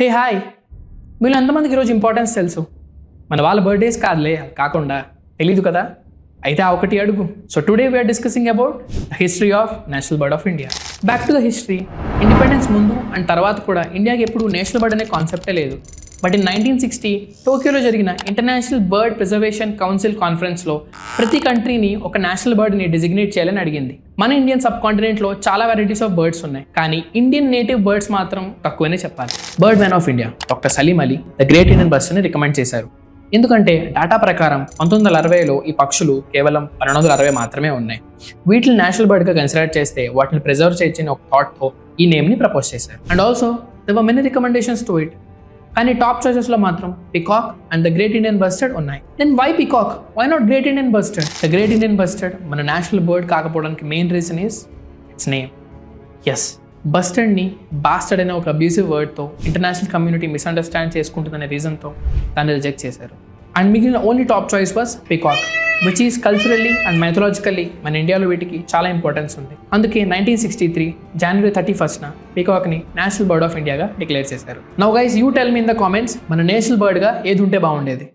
Hey hi, మీరు ఎంతమందికి ఈరోజు ఇంపార్టెన్స్ తెలుసు? మన వాళ్ళ బర్త్డేస్ కాదులే, కాకుండా తెలీదు కదా? అయితే ఆ ఒకటి అడుగు. So today we are discussing about the history of national bird of India. Back to the history. Independence ముందు అండ్ తర్వాత కూడా ఇండియాకి ఎప్పుడు నేషనల్ బర్డ్ అనే కాన్సెప్టే లేదు. బట్ ఇన్ 1960 టోక్యోలో జరిగిన ఇంటర్నేషనల్ బర్డ్ ప్రిజర్వేషన్ కౌన్సిల్ కాన్ఫరెన్స్లో ప్రతి కంట్రీని ఒక నేషనల్ బర్డ్ని డిజిగ్నేట్ చేయాలని అడిగింది. మన ఇండియన్ సబ్ కాంటినెంట్లో చాలా వెరైటీస్ ఆఫ్ బర్డ్స్ ఉన్నాయి, కానీ ఇండియన్ నేటివ్ బర్డ్స్ మాత్రం తక్కువనే చెప్పాలి. Bird man of India doctor Salim Ali the great Indian బర్డ్స్ని రికమెండ్ చేశారు. ఎందుకంటే డేటా ప్రకారం 1960లో ఈ పక్షులు కేవలం 1260 మాత్రమే ఉన్నాయి. వీటిని నేషనల్ బర్డ్గా కన్సిడర్ చేస్తే వాటిని ప్రిజర్వ్ చేయొచ్చని ఒక థాట్తో ఈ నేమ్ని ప్రపోజ్ చేశారు. And also there were many recommendations to it, కానీ టాప్ చాయిసెస్లో మాత్రం peacock and the great Indian bustard ఉన్నాయి. Then why peacock? Why not great Indian bustard? The great Indian bustard మన నేషనల్ బర్డ్ కాకపోవడానికి main reason is its name. Yes, బస్టర్డ్ని bastard అనే ఒక abusive వర్డ్తో ఇంటర్నేషనల్ కమ్యూనిటీ మిస్అండర్స్టాండ్ చేసుకుంటుందనే రీజన్తో దాన్ని రిజెక్ట్ చేశారు. అండ్ మిగిలిన only top choice was peacock, which is culturally and మైథలాజికల్లీ మన ఇండియాలో వీటికి చాలా ఇంపార్టెన్స్ ఉంది. అందుకే 1963 January 31st పికాక్ని నేషనల్ బర్డ్ ఆఫ్ ఇండియాగా డిక్లేర్ చేశారు. Now guys, you tell me in the comments, మన నేషనల్ బర్డ్గా ఏది ఉంటే బాగుండేది?